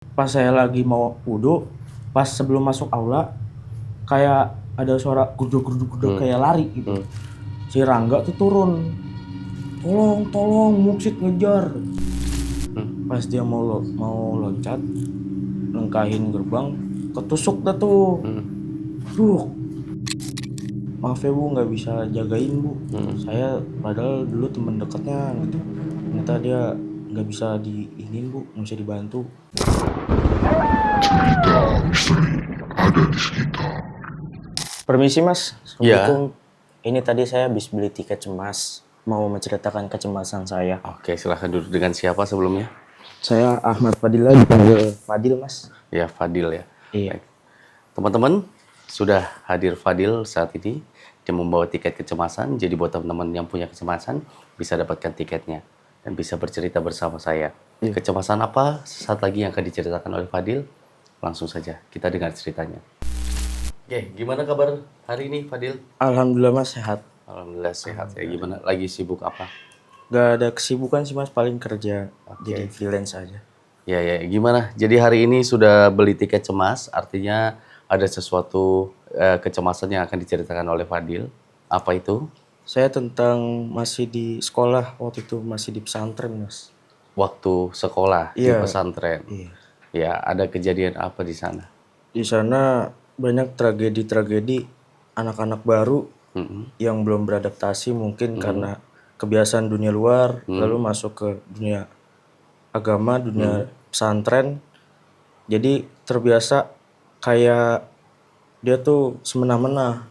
Pas saya lagi mau wudhu, pas sebelum masuk aula, kayak ada suara guduk kayak lari gitu. Si Rangga tuh turun, tolong Muksid ngejar. Pas dia mau loncat, lengkahin gerbang, ketusuk dah tuh. Duh, maaf ya Bu, nggak bisa jagain Bu. Saya padahal dulu temen dekatnya gitu. Ternyata dia nggak bisa diinin Bu, nggak bisa dibantu. Cerita misteri ada di sekitar. Permisi Mas, Ya. Assalamualaikum. Ini tadi saya habis beli tiket cemas, mau menceritakan kecemasan saya. Oke, silahkan duduk. Dengan siapa sebelumnya? Saya Ahmad Fadila, dipanggil Fadil Mas. Ya, Fadil ya. Iya. Baik. Teman-teman, sudah hadir Fadil saat ini. Dia membawa tiket kecemasan, jadi buat teman-teman yang punya kecemasan, bisa dapatkan tiketnya. Dan bisa bercerita bersama saya. Iya. Kecemasan apa saat lagi yang akan diceritakan oleh Fadil? Langsung saja, kita dengar ceritanya. Oke, gimana kabar hari ini Fadil? Alhamdulillah Mas sehat. Alhamdulillah sehat ya. Gimana? Lagi sibuk apa? Gak ada kesibukan sih Mas, paling kerja. Oke. Jadi freelance aja. Ya, gimana? Jadi hari ini sudah beli tiket cemas, artinya ada sesuatu kecemasan yang akan diceritakan oleh Fadil. Apa itu? Saya tentang masih di sekolah, waktu itu masih di pesantren Mas. Waktu sekolah di Iya. pesantren. Iya. Ya, ada kejadian apa di sana? Di sana banyak tragedi-tragedi anak-anak baru yang belum beradaptasi mungkin karena kebiasaan dunia luar, lalu masuk ke dunia agama, dunia pesantren. Jadi terbiasa kayak dia tuh semena-mena.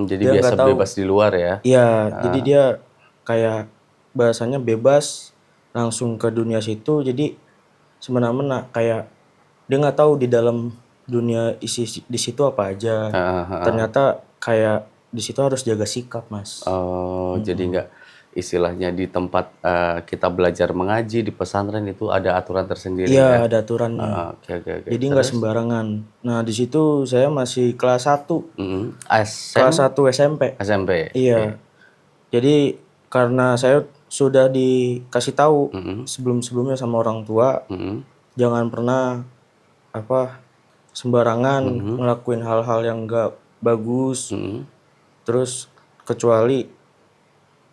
Jadi Dia biasa nggak tahu. bebas di luar ya? Iya, jadi dia kayak bahasanya bebas langsung ke dunia situ, jadi semena-mena kayak dia nggak tahu di dalam dunia isi di situ apa aja. Ternyata kayak di situ harus jaga sikap Mas. Oh, jadi nggak istilahnya di tempat kita belajar mengaji di pesantren itu ada aturan tersendiri ya? Iya, ada aturannya. Oke. Jadi nggak sembarangan. Nah di situ saya masih kelas 1 kelas 1 SMP. SMP. Iya. Jadi karena saya sudah dikasih tahu sebelum-sebelumnya sama orang tua, jangan pernah sembarangan ngelakuin hal-hal yang nggak bagus. Terus kecuali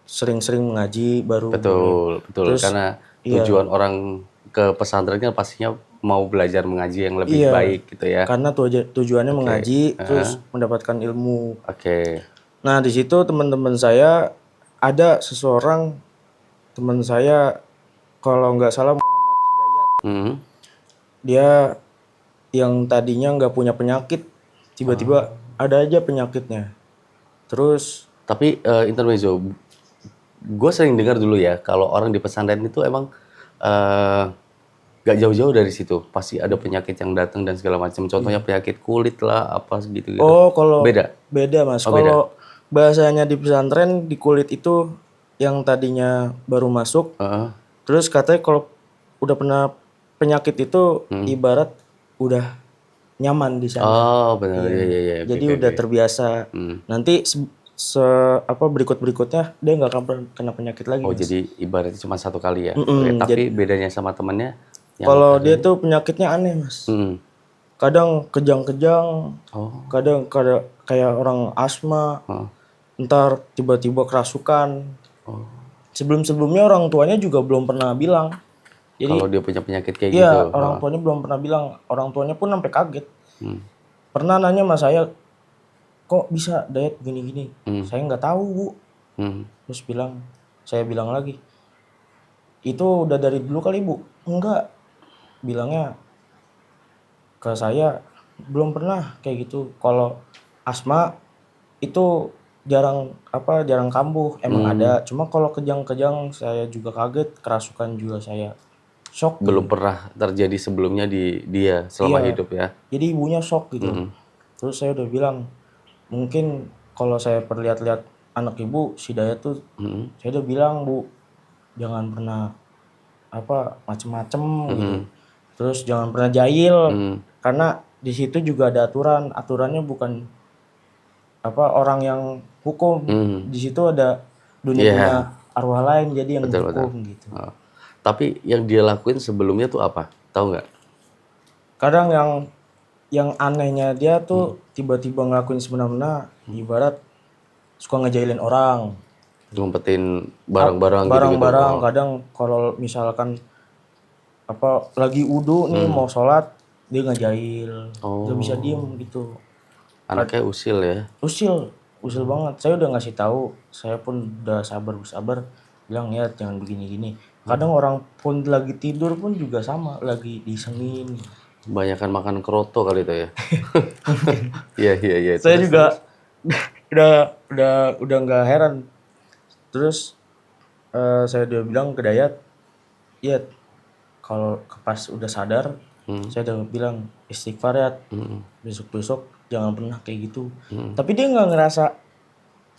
sering-sering mengaji baru boleh. Betul. Terus, Karena tujuan orang ke pesantren kan pastinya mau belajar mengaji yang lebih baik gitu ya. Karena tujuannya mengaji, terus mendapatkan ilmu. Oke. Nah di situ teman-teman saya ada seseorang teman saya, kalau nggak salah Muhammad Hidayat. Dia yang tadinya nggak punya penyakit, tiba-tiba ada aja penyakitnya. Terus Tapi intermezzo, gue sering dengar dulu ya kalau orang di pesantren itu emang gak jauh-jauh dari situ pasti ada penyakit yang datang dan segala macam. Contohnya penyakit kulit lah apa gitu. Oh, kalau beda Mas. Oh, Kalau bahasanya di pesantren di kulit itu yang tadinya baru masuk, terus katanya kalau udah pernah penyakit itu ibarat udah nyaman di sana. Oh benar, iya. Jadi udah terbiasa. Nanti berikutnya dia nggak akan kena penyakit lagi. Oh Mas. jadi ibaratnya cuma satu kali ya. Oke, tapi bedanya sama temennya? Kalau dia tuh penyakitnya aneh Mas. Kadang kejang-kejang, kadang kayak orang asma, ntar tiba-tiba kerasukan. Sebelum-sebelumnya orang tuanya juga belum pernah bilang. Jadi, kalau dia punya penyakit kayak iya, gitu. orang tuanya belum pernah bilang. Orang tuanya pun sampai kaget. Pernah nanya sama saya, kok bisa diet gini-gini? Saya nggak tahu Bu. Terus saya bilang lagi, itu udah dari dulu kali Bu? Enggak. Bilangnya ke saya belum pernah kayak gitu. Kalau asma itu jarang kambuh, emang ada. Cuma kalau kejang-kejang saya juga kaget, kerasukan juga saya shock. Belum pernah terjadi sebelumnya di dia selama hidup ya. Jadi ibunya shock gitu. Terus saya udah bilang, mungkin kalau saya perlihat-lihat anak ibu si Dayat tuh, saya udah bilang Bu, jangan pernah macem-macem gitu. Terus jangan pernah jahil, karena di situ juga ada aturannya bukan orang yang hukum. Di situ ada dunia arwah lain, jadi yang hukum gitu. Tapi yang dia lakuin sebelumnya tuh apa? Tahu nggak? kadang yang anehnya dia tuh tiba-tiba ngelakuin semena-mena, ibarat suka ngejailin orang. Ngumpetin barang-barang gitu-gitu. Barang-barang Oh. kadang kalau misalkan apa lagi wudu nih mau sholat dia ngejail, nggak bisa diem gitu. Anaknya usil ya. Usil banget. Saya udah ngasih tahu, saya pun udah sabar bilang ya jangan begini-gini. Kadang orang pun lagi tidur pun juga sama, lagi disengin. Kebanyakan makan kroto kali itu ya. Iya iya iya. Saya juga udah nggak heran. Terus saya udah bilang ke Dayat, ya kalau pas udah sadar, saya udah bilang istighfar ya, besok-besok jangan pernah kayak gitu. Tapi dia nggak ngerasa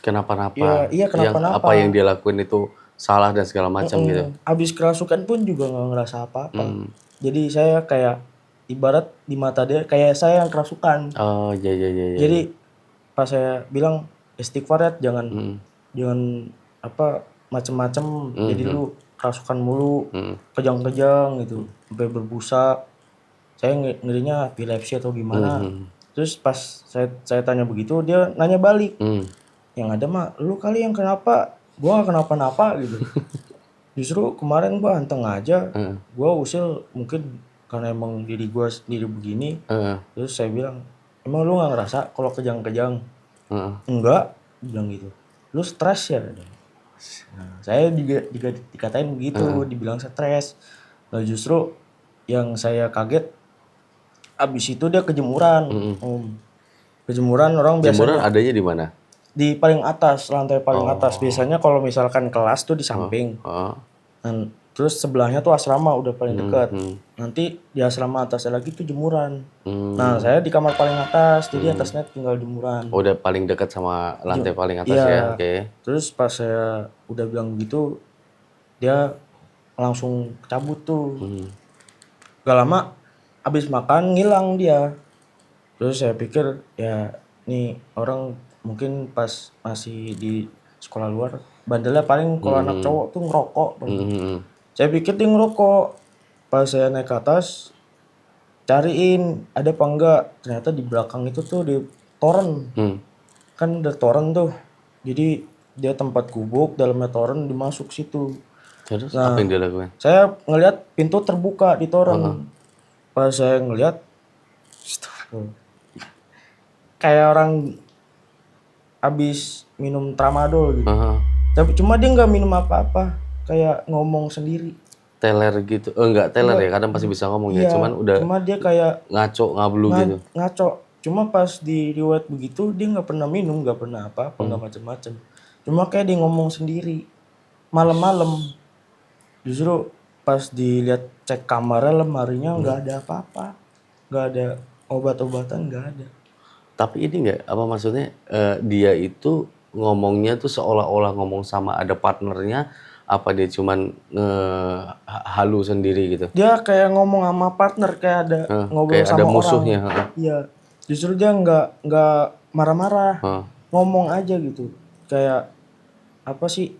Kenapa-napa. iya kenapa-napa. Apa yang dia lakuin itu salah dan segala macam gitu. Abis kerasukan pun juga nggak ngerasa apa-apa. Jadi saya kayak ibarat di mata dia kayak saya yang kerasukan. Oh iya iya iya. Jadi pas saya bilang istighfar ya, jangan apa macem-macem. Jadi lu kerasukan mulu, kejang-kejang gitu, sampai berbusa. Saya ngerinya epilepsi atau gimana. Terus pas saya tanya begitu, dia nanya balik. Yang ada mah lu kali yang kenapa, gua gak kenapa-napa gitu. Justru kemarin gua anteng aja, gua usil mungkin karena emang diri gua sendiri begini. Terus saya bilang, emang lu gak ngerasa kalau kejang-kejang? Enggak, bilang gitu. Lu stres ya? Nah, saya juga dikatain begitu, dibilang stres. Nah justru yang saya kaget, abis itu dia kejemuran. Kejemuran orang biasanya Jemuran adanya di mana? di paling atas, lantai paling atas. Biasanya kalau misalkan kelas tuh di samping. Dan terus sebelahnya tuh asrama udah paling dekat. Nanti di asrama atasnya lagi tuh jemuran. Nah saya di kamar paling atas, jadi atasnya tinggal jemuran. Oh, udah paling dekat sama lantai paling atas Iya. ya. Oke. Terus pas saya udah bilang begitu, dia langsung cabut tuh. Gak lama abis makan ngilang dia. Terus saya pikir ya nih orang mungkin pas masih di sekolah luar bandelnya paling kalau anak cowok tuh ngerokok. Saya pikir dia ngerokok. Pas saya naik ke atas cariin ada apa enggak, ternyata di belakang itu tuh di toren. Kan ada toren tuh, jadi dia tempat gubuk, dalamnya toren, dimasuk situ. Terus apa yang dia lakukan? Saya ngelihat pintu terbuka di toren. Pas saya ngelihat kayak orang habis minum tramadol gitu. Tapi cuma dia nggak minum apa-apa, kayak ngomong sendiri. Teler gitu. Enggak teler ya, kadang pasti bisa ngomong ya. Cuman udah Cuma dia kayak ngaco, ngablu gitu. ngaco. Cuma pas di riwayat begitu dia nggak pernah minum, nggak pernah apa-apa, nggak macem-macem. Cuma kayak dia ngomong sendiri. Malam-malam. Justru pas dilihat cek kamarnya, lemarinya nggak ada apa-apa, nggak ada obat-obatan, nggak ada. Tapi ini enggak, apa maksudnya dia itu ngomongnya tuh seolah-olah ngomong sama ada partnernya, apa dia cuman halu sendiri gitu? Dia kayak ngomong sama partner, kayak ada ngobrol kayak sama ada orang. musuhnya. Iya, justru dia nggak marah-marah, ngomong aja gitu, kayak apa sih?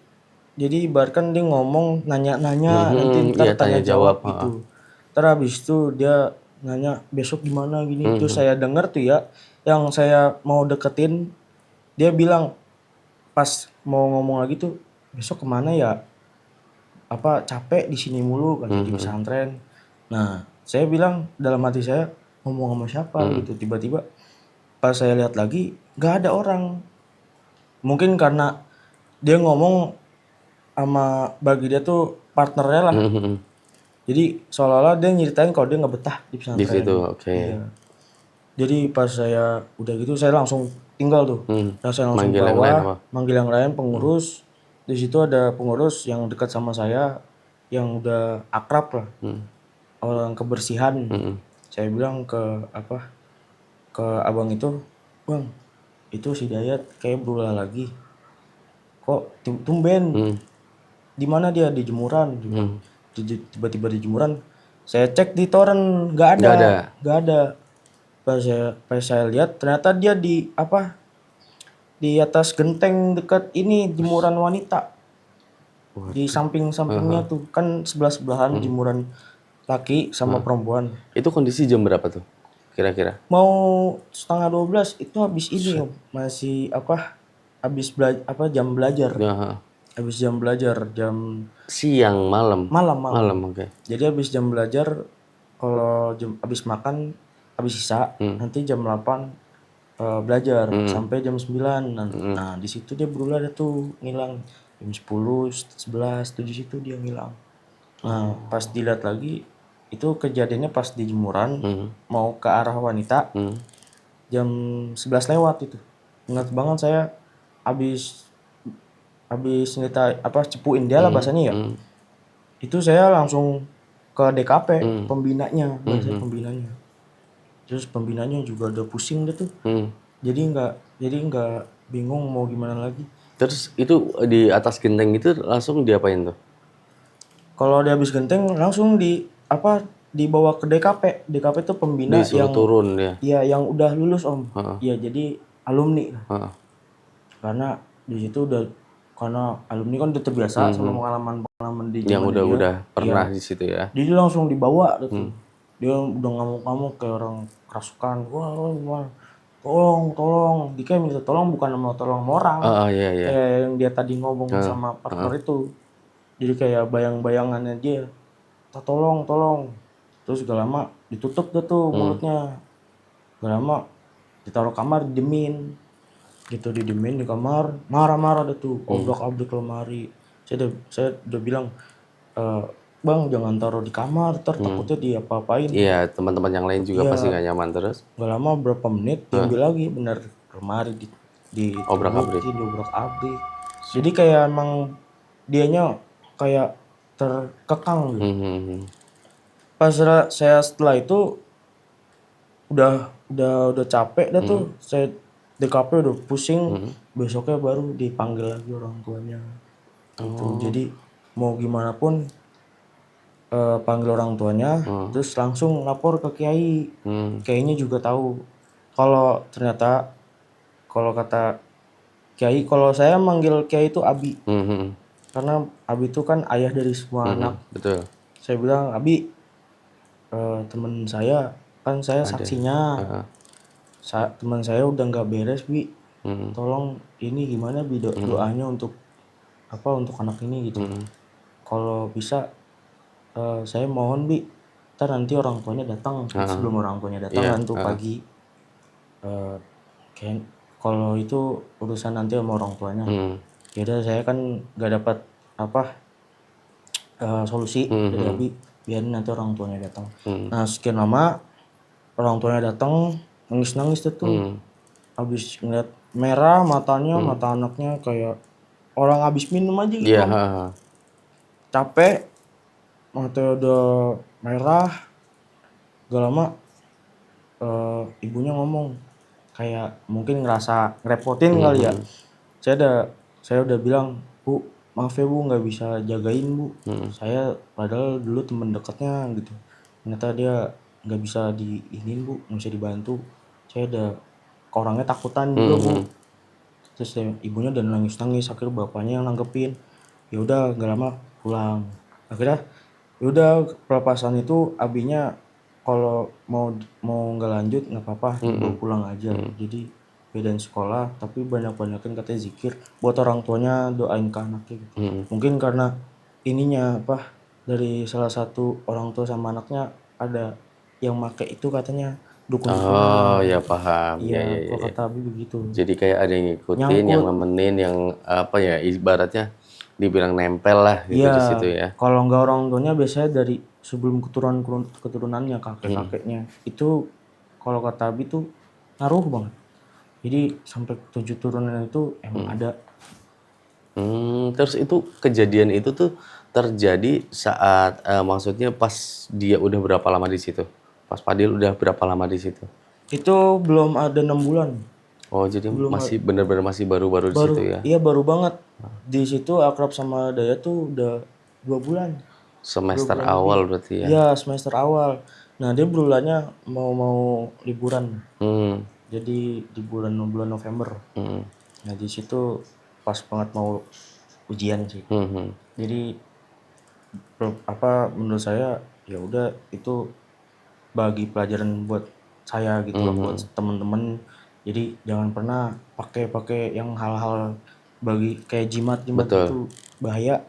Jadi ibaratkan dia ngomong nanya-nanya, nanti ntar iya, tanya tanya jawab jawab, gitu. Ntar habis itu dia nanya besok gimana gini. Terus saya denger tuh ya, yang saya mau deketin, dia bilang pas mau ngomong lagi tuh, besok kemana ya? Apa capek di sini mulu kan di pesantren. Nah, saya bilang dalam hati saya ngomong sama siapa gitu. Tiba-tiba pas saya lihat lagi nggak ada orang. Mungkin karena dia ngomong sama bagi dia tuh partnernya lah. Jadi seolah-olah dia nyeritain kalau dia nggak betah di pesantren. Di situ, oke. Iya. Jadi pas saya udah gitu saya langsung tinggal tuh. Saya langsung Manggil yang lain apa? bawa, manggil yang lain pengurus. Di situ ada pengurus yang dekat sama saya, yang udah akrab lah, orang kebersihan. Saya bilang ke abang itu, bang, itu si Dayat kayak berulah lagi. Kok tumben? Di mana dia? Di jemuran. Tiba-tiba di jemuran. Saya cek di toren, nggak ada. Pas saya lihat ternyata dia di atas genteng dekat ini jemuran wanita. Di samping-sampingnya tuh kan sebelah-sebelahan jemuran laki sama perempuan. Itu kondisi jam berapa tuh kira-kira? Mau 11:30 itu habis ini Om. Masih jam belajar. Ya, ha. Habis jam belajar jam Siang, malam. malam. Malam, oke. Jadi habis jam belajar kalau habis makan habis sisa nanti jam 8 belajar sampai jam 9. Nah, di situ dia berulah ada tuh ngilang. Jam 10, 11, tuh di situ dia ngilang. Nah, pas dilihat lagi itu kejadiannya pas di jemuran mau ke arah wanita. Jam 11 lewat itu. Ingat banget saya habis nyerita cepuin dia lah bahasanya ya. Itu saya langsung ke DKP pembinanya, bahasa pembinanya. Terus pembinanya juga udah pusing deh tuh. Jadi nggak bingung mau gimana lagi. Terus itu di atas genteng itu langsung diapain tuh? Kalau dia habis genteng langsung dibawa ke DKP. DKP itu pembina Disuruh yang turun ya? Iya, yang udah lulus Om. Iya, jadi alumni lah. Heeh. Karena di situ karena alumni kan udah terbiasa sama pengalaman di Yang zaman dia. udah pernah Iya. di situ ya? Jadi dia langsung dibawa gitu. Dia udah ngamuk-ngamuk kayak orang kerasukan. Wah, gimana? Tolong. Dia kayak minta tolong bukan mau tolong sama orang. Iya. Kayak yang dia tadi ngomong sama partner itu. Jadi kayak bayang-bayangannya dia. Tolong. Terus gak lama ditutup deh tuh mulutnya. Gak lama ditaruh kamar didemin. Gitu didemin di kamar, marah-marah deh tuh. Obrak-abrik lemari. Saya udah bilang, Bang jangan taruh di kamar, takutnya diapa-apain. Iya, teman-teman yang lain juga pasti gak nyaman terus. Gak lama berapa menit diambil lagi, bener lemari Obrak-abrik. diobrak-abrik. Jadi kayak emang dianya kayak terkekang gitu. Pas saya setelah itu udah capek dah tuh. Saya DKP udah pusing. Besoknya baru dipanggil lagi orang tuanya. Gitu. Jadi mau gimana pun panggil orang tuanya, terus langsung lapor ke kiai. Kiainya juga tahu. Kalau ternyata kalau kata kiai, kalau saya manggil kiai itu Abi. Karena Abi itu kan ayah dari semua anak. Betul. Saya bilang, Abi, teman saya kan saya saksinya. Teman saya udah nggak beres, Bi. Tolong ini gimana Bi doanya untuk anak ini gitu. Kalau bisa saya mohon Bi, ntar nanti orang tuanya datang. Sebelum orang tuanya datang nanti pagi. Kayak kalau itu urusan nanti sama orang tuanya. Ya udah saya kan nggak dapat solusi dari Abi, biarin nanti orang tuanya datang. Nah sekian lama orang tuanya datang, nangis tuh. Habis ngeliat merah matanya, mata anaknya kayak orang habis minum aja gitu. Iya. Capek, matanya udah merah. Gak lama ibunya ngomong kayak mungkin ngerasa ngerepotin kali ya. Saya udah bilang, Bu, maaf ya Bu, nggak bisa jagain Bu. Saya padahal dulu temen dekatnya gitu. Ternyata dia nggak bisa diinin Bu, nggak bisa dibantu. Saya udah orangnya takutan juga Bu. Terus ibunya udah nangis, akhirnya bapaknya yang nanggepin. Ya udah nggak lama pulang. Akhirnya ya udah pelepasan itu abinya kalau mau nggak lanjut nggak apa-apa, dibawa pulang aja. Jadi bedain sekolah, tapi banyakin katanya zikir buat orang tuanya, doain ke anaknya gitu. Mungkin karena ininya dari salah satu orang tua sama anaknya ada yang make itu katanya dukun-dukunan. Oh ya paham. Iya, kalau kata Abi begitu. Jadi kayak ada yang ngikutin, yang nemenin, yang ibaratnya dibilang nempel lah gitu di situ ya. Kalau nggak orang tuanya biasanya dari sebelum keturunannya, kakek-kakeknya. Itu kalau kata Abi tuh ngaruh banget. Jadi sampai 7 turunan itu emang ada. Terus itu kejadian itu tuh terjadi saat maksudnya pas dia udah berapa lama di situ? Pas Fadil udah berapa lama di situ? Itu belum ada 6 bulan. Oh jadi masih benar-benar masih baru-baru di situ ya? Iya baru banget. Di situ akrab sama Daya tuh udah 2 bulan. Semester awal berarti ya? Iya semester awal. Nah dia berulangnya mau liburan. Jadi di bulan November. Nah di situ pas banget mau ujian sih. Jadi menurut saya ya udah itu bagi pelajaran buat saya gitu loh, buat temen-temen. Jadi jangan pernah pakai yang hal-hal bagi kayak jimat Betul. gitu, bahaya.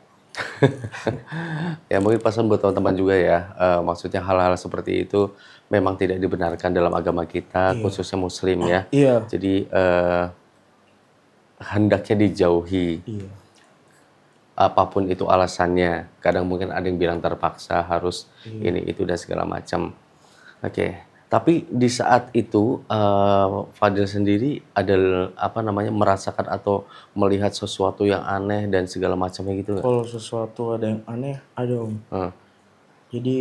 Ya mungkin pesan buat teman-teman juga ya, maksudnya hal-hal seperti itu memang tidak dibenarkan dalam agama kita, Iya. khususnya Muslim ya. Iya. Jadi hendaknya dijauhi, Iya. apapun itu alasannya. Kadang mungkin ada yang bilang terpaksa harus Iya. ini itu dan segala macam. Oke. Tapi di saat itu Fadil sendiri ada apa namanya merasakan atau melihat sesuatu yang aneh dan segala macamnya gitu nggak? Kalau sesuatu ada yang aneh, ada Om. Heeh. Jadi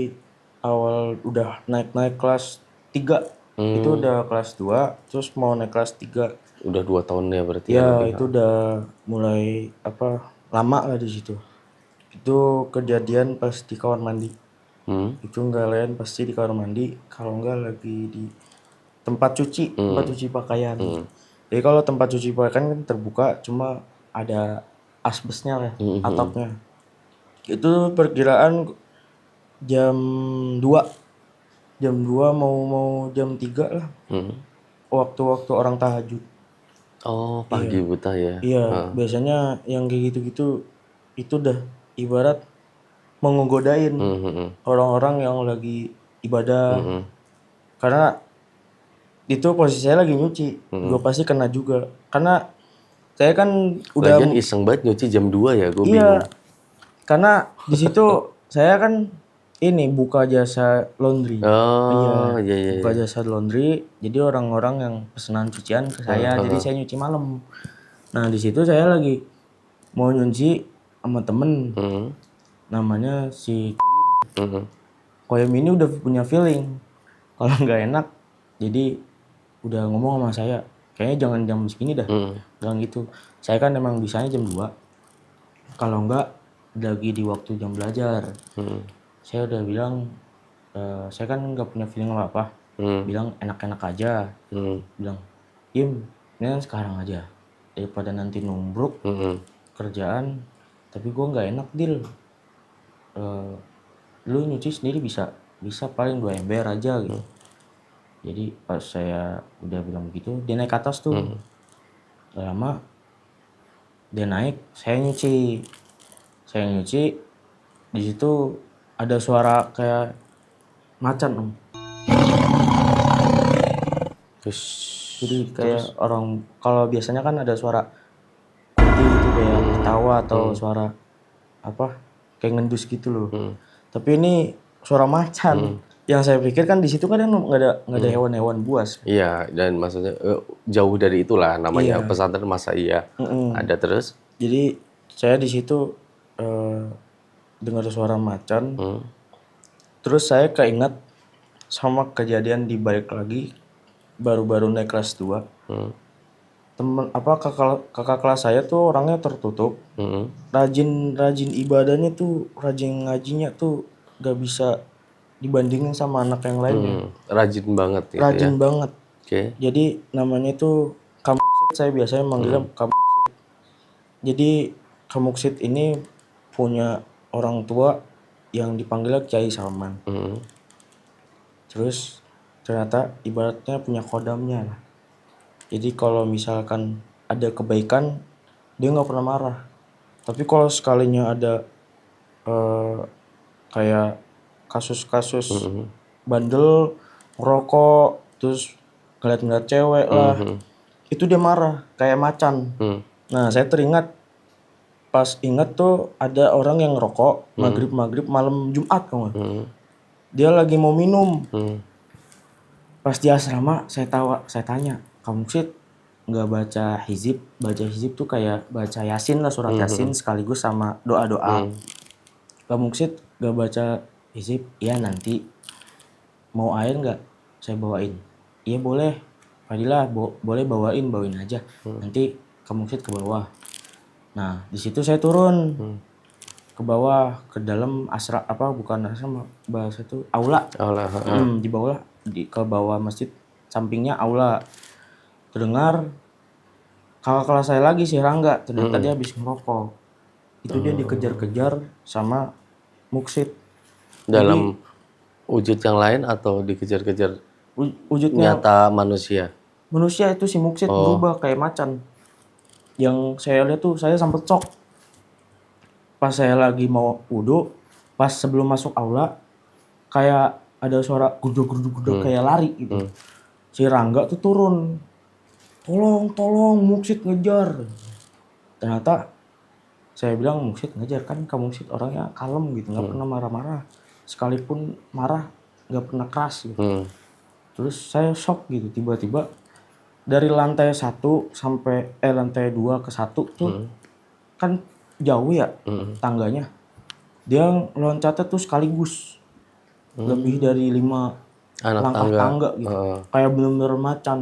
awal udah naik-naik kelas 3, itu udah kelas 2, terus mau naik kelas 3. Udah 2 tahun ya berarti ya Ya lebih. itu udah mulai lama lah di situ. Itu kejadian pas di kamar mandi. Hmm. Itu nggak lain pasti di kamar mandi, kalau nggak lagi di tempat cuci pakaian. Jadi kalau tempat cuci pakaian kan terbuka, cuma ada asbesnya lah, atapnya. Itu perkiraan jam 2, mau jam 3 lah, Hmm. waktu-waktu orang tahajud. Oh, pagi buta ya. Iya, biasanya yang kayak gitu-gitu itu udah ibarat mau ngegodain orang-orang yang lagi ibadah. Karena itu posisi saya lagi nyuci, gue pasti kena juga. Karena saya kan udah Lagian iseng banget nyuci jam 2 ya, gue bingung. iya, karena di situ saya kan ini buka jasa laundry. Oh, iya iya. Buka jasa laundry, jadi orang-orang yang pesanan cucian ke saya, jadi saya nyuci malam. Nah di situ saya lagi mau nyuci sama temen, namanya si Koyem ini udah punya feeling kalau nggak enak, jadi udah ngomong sama saya, kayaknya jangan jam segini dah, bilang gitu. Saya kan emang bisanya jam 2, kalau nggak lagi di waktu jam belajar. Saya udah bilang, saya kan nggak punya feeling apa-apa, bilang enak-enak aja, bilang, Im, ini kan sekarang aja, daripada nanti numbruk kerjaan, tapi gue nggak enak Dil. Lu nyuci sendiri bisa paling 2 ember aja gitu. Jadi pas saya udah bilang begitu, dia naik ke atas tuh. Gak lama dia naik, saya nyuci. Di situ ada suara kayak macan Om. Jadi kayak orang, kalau biasanya kan ada suara kunti gitu kayak ketawa atau suara kayak ngendus gitu loh. Tapi ini suara macan. Yang saya pikir kan di situ kan nggak ada hewan-hewan buas. Iya, dan maksudnya jauh dari itulah namanya pesantren, masa iya ada terus. Jadi saya di situ dengar suara macan. Terus saya keinget sama kejadian di balik lagi, baru-baru naik kelas 2. Temen kakak kelas saya tuh orangnya tertutup. Rajin ibadahnya tuh, rajin ngajinya tuh gak bisa dibandingin sama anak yang lainnya. Rajin banget gitu Rajin ya. banget. Oke. Jadi namanya itu Kamuksit, saya biasanya manggilnya Kamuksit. Jadi Kamuksit ini punya orang tua yang dipanggilnya Kiai Salman. Terus ternyata ibaratnya punya kodamnya lah. Jadi kalau misalkan ada kebaikan, dia nggak pernah marah. Tapi kalau sekalinya ada kayak kasus-kasus bandel, ngerokok, terus ngeliat-ngeliat cewek lah, itu dia marah, kayak macan. Nah saya teringat, pas ingat tuh ada orang yang ngerokok, maghrib malam Jumat kan. Dia lagi mau minum. Pas di asrama saya tanya, kamu sih nggak baca hizib? Baca hizib tuh kayak baca yasin lah, surat yasin sekaligus sama doa-doa. Kamu sih nggak baca hizib? Iya nanti. Mau air nggak? Saya bawain. Iya boleh. Fadilah boleh bawain aja. Nanti kamu sih ke bawah. Nah di situ saya turun ke bawah, ke dalam bukan asrama, bahasa itu aula. Di bawah, ke bawah masjid, sampingnya aula. Terdengar kakak kelas saya lagi si Rangga, ternyata dia habis ngerokok. Itu dia dikejar-kejar sama muksid. Dalam wujud yang lain atau dikejar-kejar Wujudnya nyata manusia? manusia itu si muksid berubah kayak macan. Yang saya lihat tuh saya sempet shock. Pas saya lagi mau wudhu, pas sebelum masuk aula, kayak ada suara gudug kayak lari gitu. Si Rangga tuh turun. Tolong, muksid ngejar. Ternyata saya bilang muksid ngejar, kan kamu muksid orangnya kalem gitu, nggak pernah marah-marah. Sekalipun marah nggak pernah keras gitu. Terus saya shock gitu, tiba-tiba dari lantai 1 sampai lantai 2 ke 1 tuh kan jauh ya tangganya. Dia loncatnya tuh sekaligus lebih dari 5 Anak langkah tangga gitu. Kayak bener-bener macan.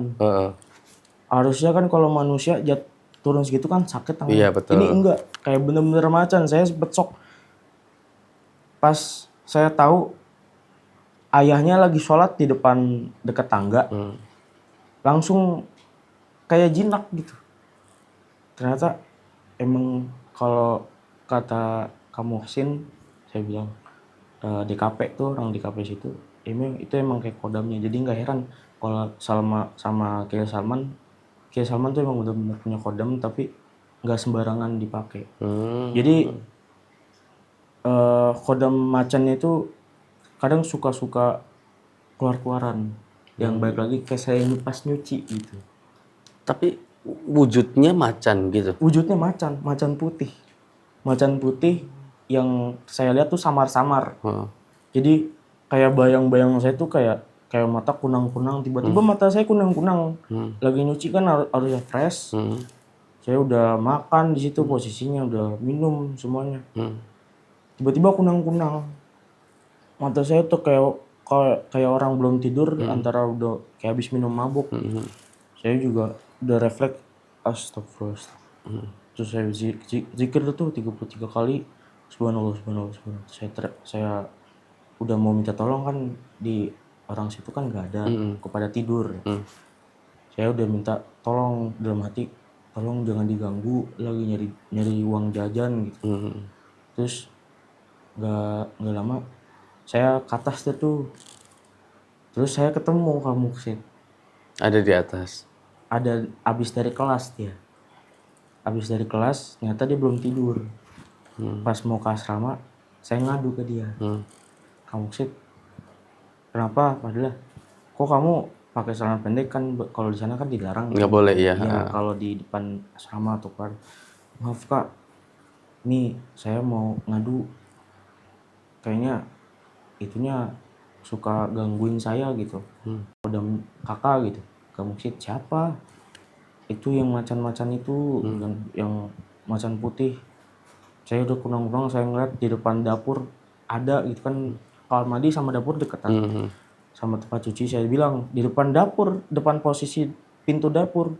Harusnya kan kalau manusia turun segitu kan sakit tangannya. Iya, betul. Ini enggak, kayak bener-bener macan. Saya sempet shock. Pas saya tahu ayahnya lagi sholat di depan dekat tangga, langsung kayak jinak gitu. Ternyata emang kalau kata Kamu Muhsin, saya bilang DKP tuh, orang DKP situ, itu emang kayak kodamnya. Jadi nggak heran kalau sama Kiai Salman tuh emang benar-benar punya kodam, tapi nggak sembarangan dipakai. Jadi kodam macannya itu kadang suka keluar-keluaran. Yang baik lagi kayak saya pas nyuci gitu. Tapi wujudnya macan gitu. Wujudnya macan putih. Macan putih yang saya lihat tuh samar-samar. Jadi kayak bayang-bayang saya tuh kayak mata kunang-kunang, tiba-tiba mata saya kunang-kunang. Lagi nyuci kan harusnya fresh. Saya udah makan di situ posisinya, udah minum semuanya. Tiba-tiba kunang-kunang. Mata saya tuh kayak orang belum tidur, antara udah kayak habis minum mabuk. Saya juga udah refleks, astagfirullah. Terus saya zikir tuh 33 kali, subhanallah. Saya udah mau minta tolong kan, di orang situ kan nggak ada, kepada tidur. Saya udah minta tolong dalam hati, tolong jangan diganggu, lagi nyari uang jajan gitu. Terus nggak lama saya ke atas tuh. Terus saya ketemu Kamu Muhsin. Ada di atas. Ada abis dari kelas dia. Abis dari kelas, ternyata dia belum tidur. Pas mau ke asrama, saya ngadu ke dia. Kamu Muhsin, kenapa Fadilah? Kok kamu pakai celana pendek, kan kalau di sana kan dilarang. Nggak boleh, iya. Iya, kalau di depan asrama atau keluar. Maaf Kak, nih saya mau ngadu. Kayaknya itunya suka gangguin saya gitu. Kodam kakak gitu. Kamu Muhsin siapa? Itu yang macan-macan itu, yang macan putih. Saya udah kunang-kunang, saya ngeliat di depan dapur ada gitu kan, kamar mandi sama dapur deketan. Sama tempat cuci, saya bilang di depan dapur, depan posisi pintu dapur.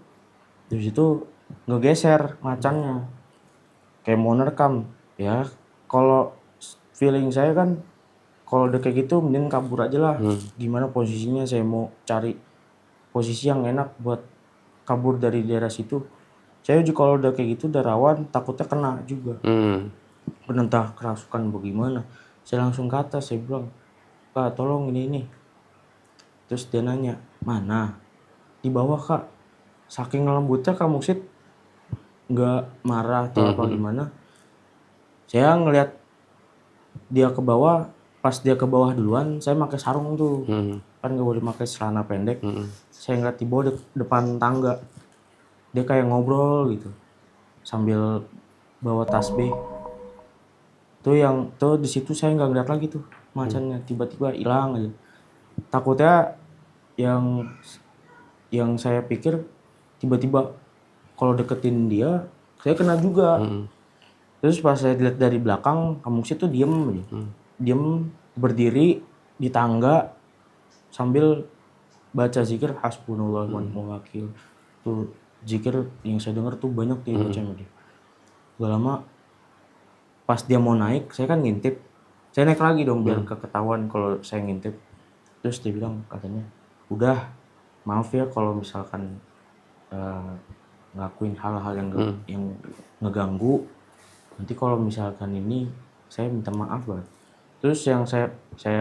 Dari situ ngegeser macannya, kayak mau nerekam. Ya kalau feeling saya kan, kalau udah kayak gitu mending kabur aja lah. Gimana posisinya, saya mau cari posisi yang enak buat kabur dari daerah situ. Saya juga kalau udah kayak gitu udah rawan, takutnya kena juga. Entah kerasukan bagaimana. Saya langsung ke atas, saya bilang, Kak tolong ini. Terus dia nanya, mana? Di bawah Kak. Saking lembutnya Kak Muksid nggak marah atau apa gimana. Saya ngeliat dia ke bawah, pas dia ke bawah duluan, saya pakai sarung tuh. Kan nggak boleh pakai celana pendek. Saya ngeliat di bawah depan tangga. Dia kayak ngobrol gitu sambil bawa tasbih. Tuh di situ saya nggak ngeliat lagi tuh macannya, tiba-tiba hilang aja. Takutnya yang saya pikir tiba-tiba kalau deketin dia saya kena juga. Terus pas saya lihat dari belakang, Kamu Muhsin tuh diem aja. Diem berdiri di tangga sambil baca zikir hasbunallah wa ni'mal wakil. Tuh zikir yang saya dengar tuh banyak dia baca dia. Gak lama pas dia mau naik, saya kan ngintip. Saya naik lagi dong biar ketahuan kalau saya ngintip. Terus dia bilang katanya, udah maaf ya kalau misalkan ngelakuin hal-hal yang ngeganggu. Nanti kalau misalkan ini saya minta maaf banget. Terus yang saya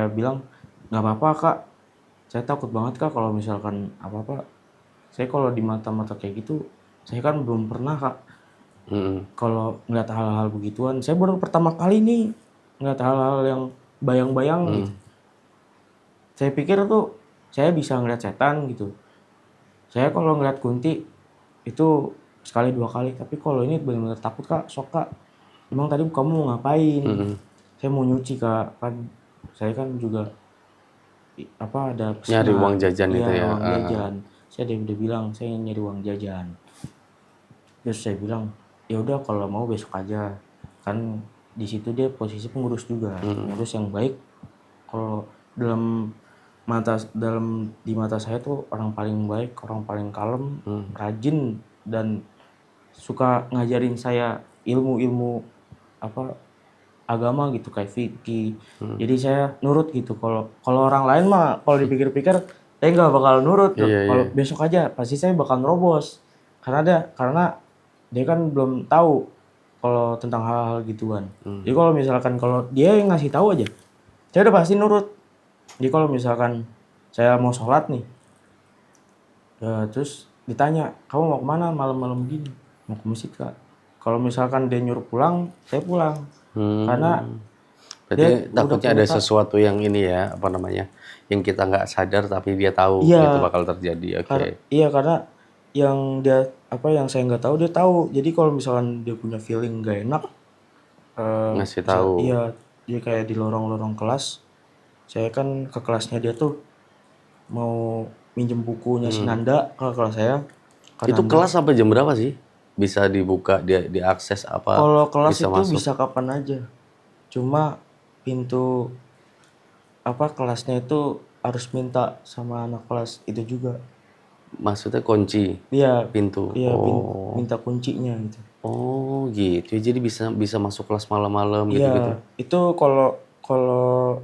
bilang, nggak apa-apa kak, saya takut banget kak kalau misalkan apa-apa. Saya kalau di mata-mata kayak gitu, saya kan belum pernah kak kalau ngeliat hal-hal begituan. Saya baru pertama kali nih ngeliat hal-hal yang bayang-bayang gitu. Saya pikir tuh saya bisa ngeliat setan gitu. Saya kalau ngeliat kunti itu sekali dua kali, tapi kalau ini benar-benar takut kak. Sok kak, emang tadi kamu mau ngapain? Saya mau nyuci kak, kan saya kan juga ada Nyari uang pesanan. jajan itu Iya, ya. uang jajan. Saya udah bilang saya ingin nyari uang jajan. Terus saya bilang ya udah kalau mau besok aja, kan di situ dia posisi pengurus juga, pengurus yang baik. Kalau di mata saya tuh orang paling baik, orang paling kalem, rajin, dan suka ngajarin saya ilmu-ilmu apa agama gitu kayak fikih. Jadi saya nurut gitu. Kalau orang lain mah kalau dipikir-pikir saya nggak bakal nurut tuh. Iya, Kalau iya. besok aja pasti saya bakal nerobos. Karena dia kan belum tahu kalau tentang hal-hal gituan. Jadi kalau dia yang ngasih tahu aja, saya udah pasti nurut. Jadi kalau misalkan saya mau sholat nih, ya, terus ditanya, kamu mau kemana malam-malam gini? Mau ke masjid kak. Kalau misalkan dia nyuruh pulang, saya pulang. Karena Berarti dia udah takutnya ada punya sesuatu yang ini ya, apa namanya, yang kita nggak sadar tapi dia tahu itu Iya, bakal terjadi. Oke. karena yang saya nggak tahu dia tahu. Jadi kalau misalkan dia punya feeling nggak enak, Ngasih tahu. iya, dia kayak di lorong-lorong kelas. Saya kan ke kelasnya dia tuh mau minjem bukunya si Nanda ke kelas saya. Ke Itu Nanda. kelas sampai jam berapa sih? Bisa dibuka, dia diakses apa? Kalau kelas Bisa itu masuk? bisa kapan aja. Cuma pintu kelasnya itu harus minta sama anak kelas itu juga. Maksudnya kunci Dia pintu. Iya, Oh. minta kuncinya gitu. Oh gitu. Jadi bisa masuk kelas malam-malam gitu-gitu. Iya, itu kalau kalau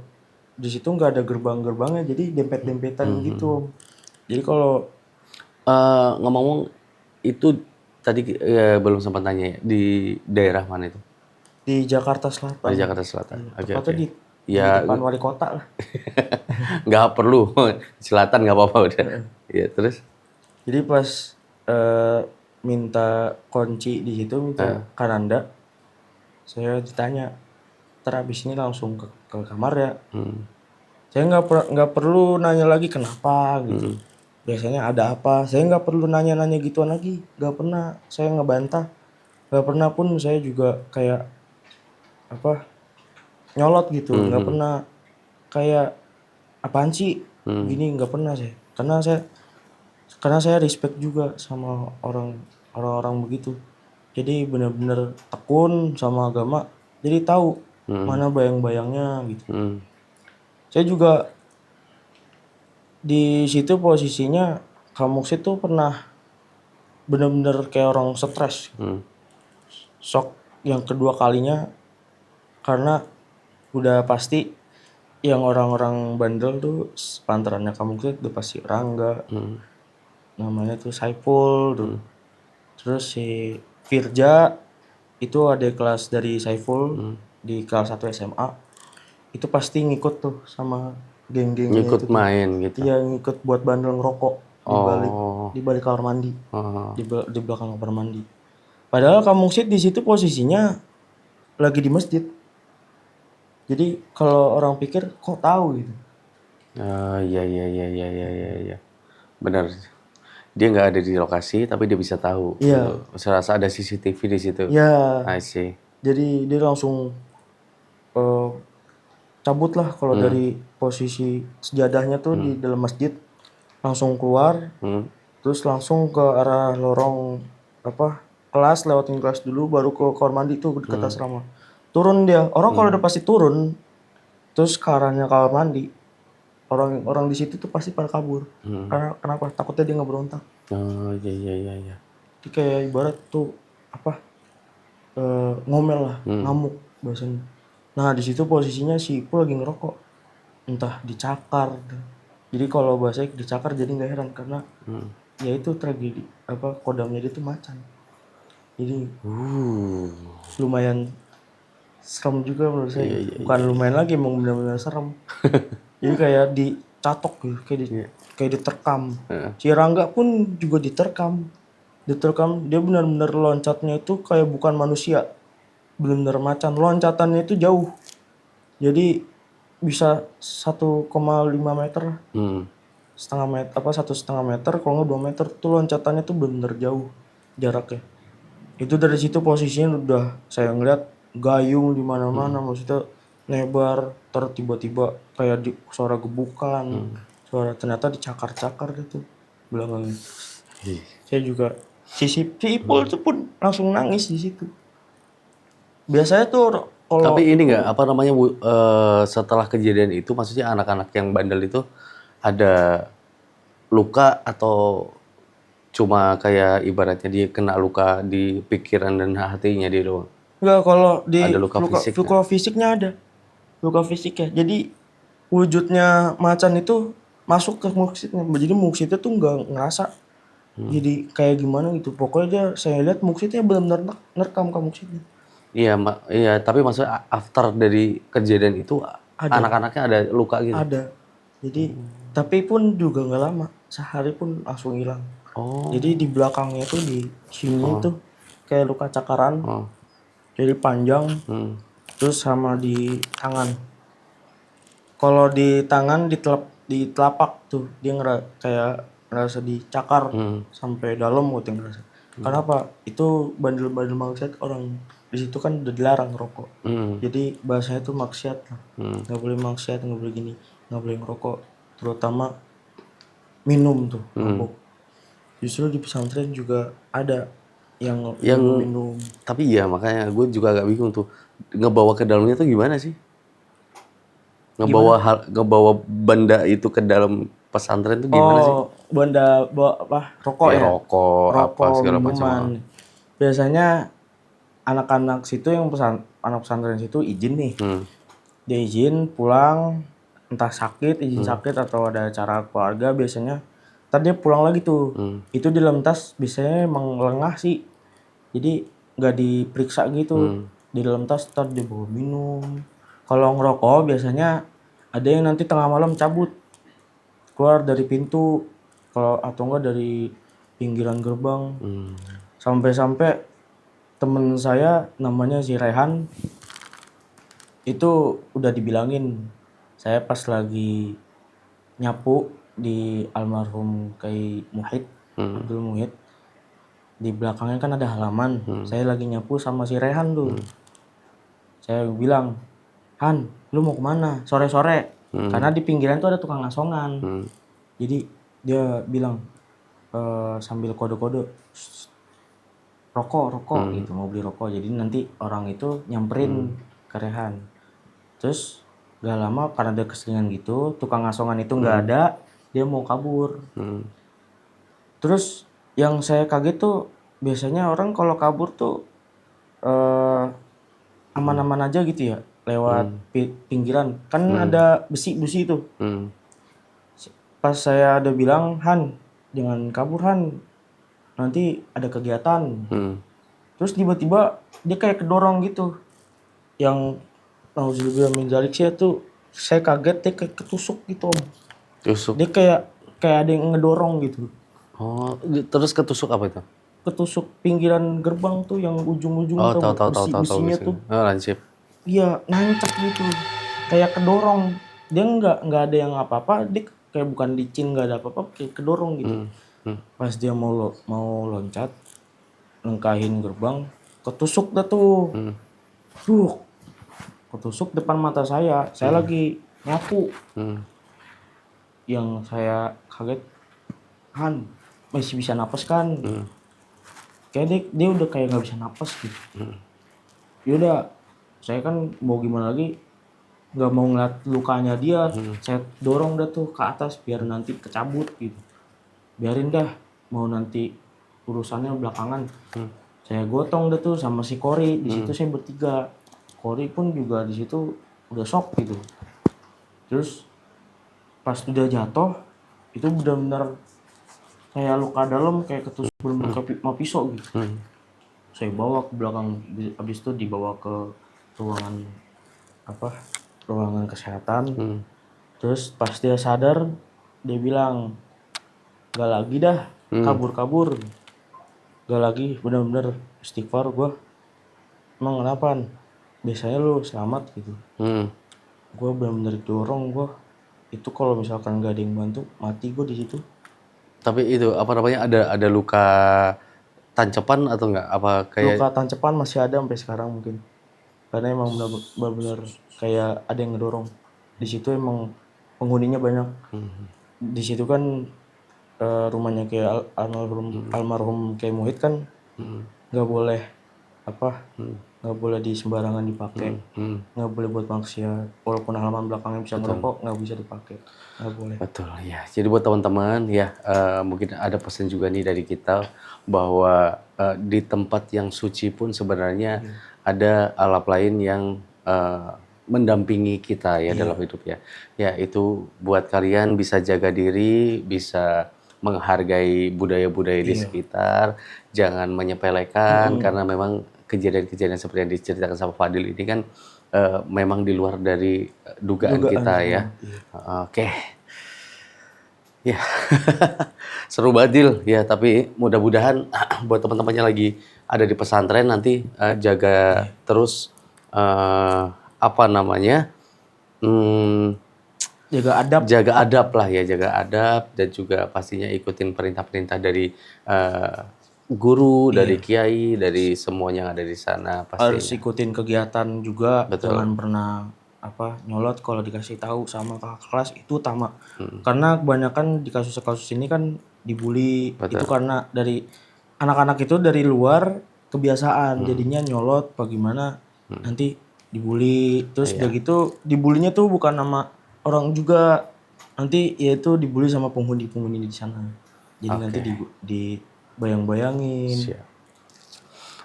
di situ nggak ada gerbang-gerbangnya, jadi dempet-dempetan gitu. Jadi kalau Ngomong-ngomong itu tadi belum sempat tanya ya, di daerah mana itu? di Jakarta Oh, di Selatan, Jakarta Selatan. iya, Oke, tepatnya oke. di Ya depan wali kota lah. nggak perlu selatan nggak apa-apa udah. Ya terus. Jadi pas eh, minta kunci di situ, minta Kananda, saya ditanya, ntar abis ini langsung ke kamar ya. Saya nggak perlu nanya lagi kenapa gitu. Biasanya ada apa? Saya nggak perlu nanya-nanya gituan lagi. Nggak pernah saya ngebantah. Nggak pernah pun saya juga kayak nyolot gitu. Nggak pernah kayak apaan sih gini, nggak pernah saya. Karena saya respect juga sama orang-orang begitu. Jadi benar-benar tekun sama agama. Jadi tahu mana bayang-bayangnya gitu. Saya juga di situ posisinya Kamus itu pernah benar-benar kayak orang stres. Shock yang kedua kalinya karena udah pasti yang orang-orang bandel tuh pantarannya Kamus itu udah pasti Rangga. Namanya tuh Saiful tuh. Terus si Firja itu ada kelas dari Saiful di kelas 1 SMA. Itu pasti ngikut tuh sama geng-gengnya Ngikut itu tuh. main gitu. Iya, ngikut buat bandel ngerokok di balik kamar mandi. Di belakang kamar mandi. Padahal Kampung Sit di situ posisinya lagi di masjid. Jadi kalau orang pikir kok tahu gitu. Iya, iya, iya, iya, iya, iya, iya. Benar. Dia nggak ada di lokasi tapi dia bisa tahu. Iya. Gitu. Saya rasa ada CCTV di situ. Ya, I see. jadi dia langsung cabut lah kalau dari posisi sejadahnya tuh di dalam masjid, langsung keluar, terus langsung ke arah lorong kelas, lewatin kelas dulu baru ke kamar mandi tuh dekat asrama. Turun dia. Orang kalau udah pasti turun terus ke arahnya kamar mandi, orang di situ tuh pasti pada kabur. Karena kenapa? Takutnya dia nggak berontak. Oh iya, iya, iya, iya. Jadi kayak ibarat tuh ngomel lah, ngamuk bahasanya. Nah di situ posisinya si Ipul lagi ngerokok, entah dicakar. Jadi kalau bahasanya dicakar jadi nggak heran karena ya itu tragedi kodamnya dia tuh macan. Jadi lumayan serem juga menurut saya. Iya. Bukan lumayan lagi, emang benar-benar serem. Jadi kayak dicatok gitu, kayak diterkam. Si Rangga pun juga diterkam. Dia benar-benar loncatnya itu kayak bukan manusia. Benar-benar macan. Loncatannya itu jauh. Jadi bisa 1,5 meter. Setengah meter, 1,5 meter, kalau nggak 2 meter. Tuh loncatannya tuh benar-benar jauh jaraknya. Itu dari situ posisinya udah saya ngeliat gayung di mana-mana, maksudnya nebar, tiba-tiba kayak suara gebukan, suara ternyata dicakar-cakar gitu belakangnya. Saya juga si Ipul tuh pun langsung nangis di situ. Biasanya tuh kalau Tapi ini nggak apa namanya Bu, setelah kejadian itu maksudnya anak-anak yang bandel itu ada luka atau cuma kayak ibaratnya dia kena luka di pikiran dan hatinya dia doang? enggak, kalau di Ada luka fisik luka fisiknya ada. Luka fisiknya. Jadi wujudnya macan itu masuk ke Muksitnya. Jadi Muksitnya tuh nggak ngerasa. Jadi kayak gimana gitu. Pokoknya saya lihat Muksitnya benar-benar nerekam ke Muksitnya. Iya, tapi maksudnya after dari kejadian itu anak-anaknya ada luka gitu? Ada. Jadi tapi pun juga nggak lama. Sehari pun langsung hilang. Oh. Jadi di belakangnya tuh di sini tuh kayak luka cakaran. Jadi panjang. Terus sama di tangan. Kalau di tangan di telapak tuh dia kayak ngerasa dicakar sampai dalam gitu ngerasa. Kenapa? Itu bandel-bandel maksiat orang di situ kan udah dilarang rokok. Jadi bahasanya tuh maksiat lah. Nggak boleh maksiat, nggak boleh gini, nggak boleh ngerokok. Terutama minum tuh, mabuk. Justru di pesantren juga ada yang minum. Tapi ya makanya gue juga agak bingung tuh ngebawa ke dalamnya tuh gimana sih? Ngebawa benda itu ke dalam pesantren tuh gimana sih? Benda apa? Rokok ya? Rokok apa segala macam. Minuman. Biasanya anak-anak situ anak pesantren situ izin nih. Dia izin pulang, entah izin sakit atau ada acara keluarga biasanya. Ntar dia pulang lagi tuh. Itu di dalam tas biasanya emang lengah sih. Jadi nggak diperiksa gitu. Di dalam tas ntar dia bawa minum. Kalau ngerokok biasanya ada yang nanti tengah malam cabut keluar dari pintu, kalau atau enggak dari pinggiran gerbang. Sampai-sampai temen saya namanya si Rehan itu udah dibilangin. Saya pas lagi nyapu di almarhum Kai Muhid, Abdul Muhid, di belakangnya kan ada halaman. Saya lagi nyapu sama si Rehan tuh. Saya bilang, Han, lu mau kemana? Sore-sore. Karena di pinggiran tuh ada tukang asongan. Jadi dia bilang sambil kode-kode, rokok gitu, mau beli rokok. Jadi nanti orang itu nyamperin ke Rehan. Terus gak lama karena ada keseringan gitu, tukang asongan itu nggak ada, dia mau kabur. Terus yang saya kaget tuh biasanya orang kalau kabur tuh aman-aman aja gitu ya, lewat pinggiran kan ada besi-besi itu. Pas saya ada bilang, Han jangan kabur Han, nanti ada kegiatan. Terus tiba-tiba dia kayak kedorong gitu, yang nauzubillah min dzalik sih tuh saya kaget, dia kayak ketusuk gitu Om. Tusuk. Dia kayak ada yang ngedorong gitu. Oh, terus ketusuk apa itu? Ketusuk pinggiran gerbang tuh yang ujung-ujung tuh besi-besinya tuh. Oh, lancip. Iya, nancep gitu. Kayak kedorong. Dia nggak ada yang apa-apa, dia kayak bukan licin, nggak ada apa-apa, kayak kedorong gitu. Pas dia mau loncat, lengkahin gerbang, ketusuk dah tuh. Ketusuk depan mata saya. Saya lagi nyapu. Yang saya kaget, Han masih bisa napas kan? Kayak dia udah kayak nggak bisa napas gitu. Yaudah, saya kan mau gimana lagi, nggak mau ngeliat lukanya dia. Saya dorong dah tuh ke atas biar nanti kecabut gitu. Biarin dah, mau nanti urusannya belakangan. Saya gotong dah tuh sama si Kori. Di situ saya bertiga. Kori pun juga di situ udah shock gitu. Terus pas udah jatuh itu benar-benar kayak luka dalam, kayak ketusuk bener-bener sama pisau gitu. Saya bawa ke belakang, habis itu dibawa ke ruangan ruangan kesehatan. Terus pas dia sadar dia bilang gak lagi dah kabur, gak lagi, bener-bener istighfar gue. Emang kenapa? Biasanya lu selamat gitu. Gue bener-bener dorong gue. Itu kalau misalkan gak ada yang bantu, mati gue di situ. Tapi itu apa namanya, ada luka tancepan atau enggak? Apa kayak Luka tancepan masih ada sampai sekarang mungkin. Karena emang benar-benar kayak ada yang ngedorong. Di situ emang penghuninya banyak. Di situ kan rumahnya kayak almarhum kayak Muhid kan nggak boleh nggak boleh di sembarangan dipakai, nggak boleh buat maksiat. Walaupun halaman belakangnya bisa ngerokok, nggak bisa dipakai, nggak boleh. Betul ya. Jadi buat teman-teman ya, mungkin ada pesan juga nih dari kita bahwa di tempat yang suci pun sebenarnya ada alam lain yang mendampingi kita ya dalam hidup ya. Ya itu buat kalian bisa jaga diri, bisa menghargai budaya-budaya di sekitar, jangan menyepelekan karena memang kejadian-kejadian seperti yang diceritakan sama Fadil ini kan memang di luar dari dugaan kita ya. Oke. Ya, seru banget Dil. Ya, tapi mudah-mudahan buat teman-temannya lagi ada di pesantren nanti jaga terus jaga adab lah ya, jaga adab dan juga pastinya ikutin perintah-perintah dari guru, dari kiai, dari semuanya yang ada di sana pastinya. Harus ikutin kegiatan juga. Jangan pernah nyolot kalau dikasih tahu sama kakak kelas itu utama. Karena kebanyakan di kasus-kasus ini kan dibully. Itu karena dari anak-anak itu dari luar kebiasaan jadinya nyolot bagaimana nanti dibully. Terus udah gitu dibulinya tuh bukan sama orang juga, nanti yaitu dibully sama penghuni-penghuni di sana. Jadi nanti dibayang-bayangin.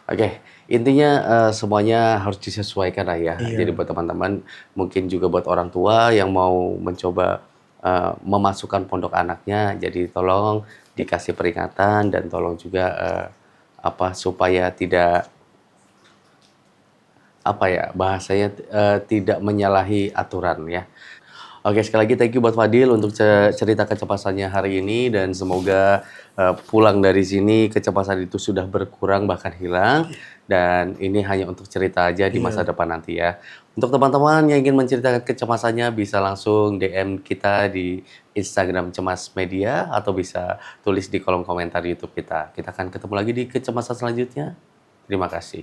Oke, intinya semuanya harus disesuaikan lah ya. Jadi buat teman-teman, mungkin juga buat orang tua yang mau mencoba memasukkan pondok anaknya, jadi tolong dikasih peringatan dan tolong juga supaya tidak bahasanya tidak menyalahi aturan ya. Oke, sekali lagi thank you buat Fadil untuk cerita kecepatan hari ini dan semoga pulang dari sini kecepatan itu sudah berkurang bahkan hilang dan ini hanya untuk cerita aja di masa depan nanti ya. Untuk teman-teman yang ingin menceritakan kecemasannya bisa langsung DM kita di Instagram Cemas Media atau bisa tulis di kolom komentar YouTube kita. Kita akan ketemu lagi di kecemasan selanjutnya. Terima kasih.